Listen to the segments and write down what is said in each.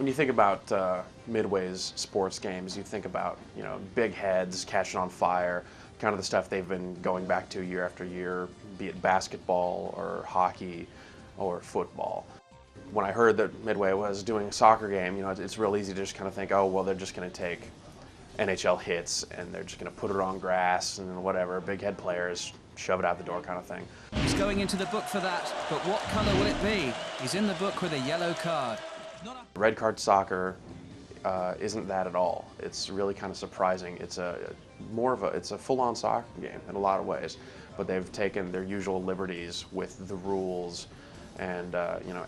When you think about Midway's sports games, you think about, big heads catching on fire, kind of the stuff they've been going back to year after year, be it basketball or hockey or football. When I heard that Midway was doing a soccer game, it's real easy to just kind of think, oh, well, they're just going to take NHL hits and they're just going to put it on grass and whatever, big head players, shove it out the door kind of thing. He's going into the book for that, but what colour will it be? He's in the book with a yellow card. Red card soccer isn't that at all. It's really kind of surprising. It's it's a full-on soccer game in a lot of ways, but they've taken their usual liberties with the rules and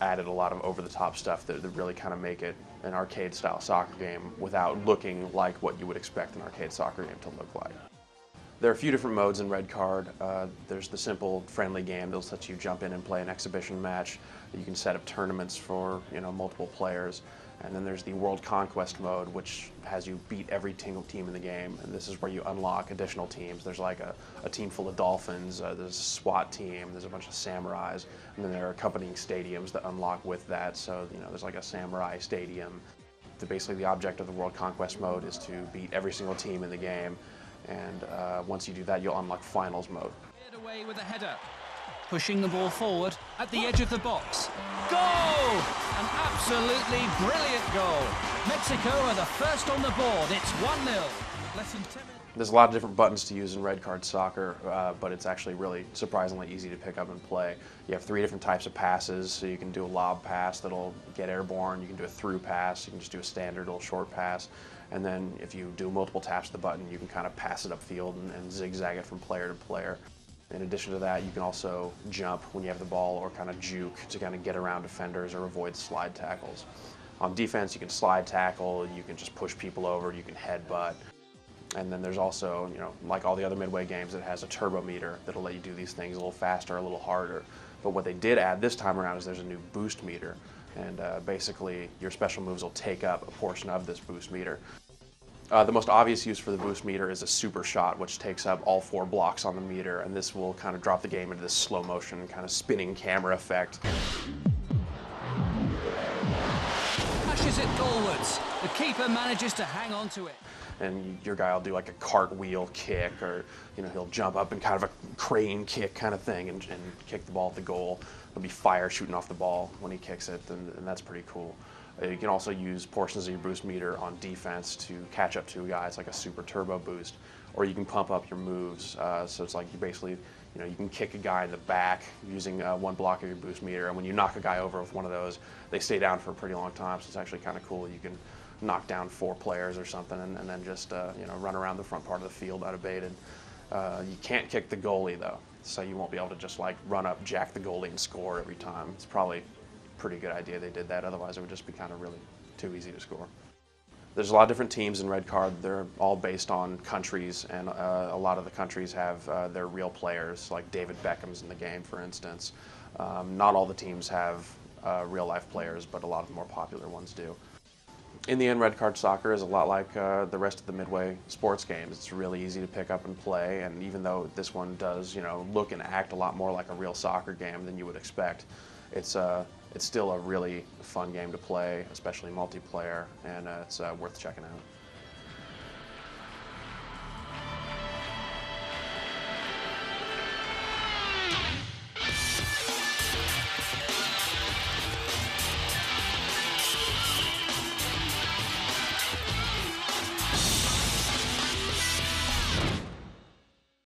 added a lot of over-the-top stuff that really kind of make it an arcade-style soccer game without looking like what you would expect an arcade soccer game to look like. There are a few different modes in Red Card. There's the simple friendly game that'll let you jump in and play an exhibition match. You can set up tournaments for multiple players. And then there's the World Conquest mode, which has you beat every single team in the game. And this is where you unlock additional teams. There's like a team full of dolphins, there's a SWAT team, there's a bunch of samurais, and then there are accompanying stadiums that unlock with that. So there's like a samurai stadium. Basically the object of the World Conquest mode is to beat every single team in the game. And once you do that, you'll unlock finals mode. Away with a header, pushing the ball forward at the edge of the box. Goal! An absolutely brilliant goal. Mexico are the first on the board. It's 1-0. Less than 10 minutes. There's a lot of different buttons to use in Red Card Soccer, but it's actually really surprisingly easy to pick up and play. You have 3 different types of passes, so you can do a lob pass that'll get airborne, you can do a through pass, you can just do a standard little short pass, and then if you do multiple taps of the button, you can kind of pass it upfield and zigzag it from player to player. In addition to that, you can also jump when you have the ball or kind of juke to kind of get around defenders or avoid slide tackles. On defense, you can slide tackle, you can just push people over, you can headbutt. And then there's also, like all the other Midway games, it has a turbo meter that'll let you do these things a little faster, a little harder. But what they did add this time around is there's a new boost meter. And basically, your special moves will take up a portion of this boost meter. The most obvious use for the boost meter is a super shot, which takes up all 4 blocks on the meter, and this will kind of drop the game into this slow motion, kind of spinning camera effect. Pushes it goalwards. The keeper manages to hang on to it. And your guy will do like a cartwheel kick, or he'll jump up and kind of a crane kick kind of thing and kick the ball at the goal. There'll be fire shooting off the ball when he kicks it, and that's pretty cool. You can also use portions of your boost meter on defense to catch up to guys, like a super turbo boost, or you can pump up your moves. So it's like you basically, you can kick a guy in the back using 1 block of your boost meter, and when you knock a guy over with one of those, they stay down for a pretty long time. So it's actually kind of cool. You can knock down 4 players or something, and then just run around the front part of the field unabated. You can't kick the goalie though, so you won't be able to just like run up, jack the goalie, and score every time. It's probably pretty good idea they did that, otherwise it would just be kind of really too easy to score. There's a lot of different teams in Red Card. They're all based on countries, and a lot of the countries have their real players, like David Beckham's in the game, for instance. Not all the teams have real life players, but a lot of the more popular ones do. In the end, Red Card Soccer is a lot like the rest of the Midway sports games. It's really easy to pick up and play, and even though this one does, look and act a lot more like a real soccer game than you would expect, it's still a really fun game to play, especially multiplayer, and it's worth checking out.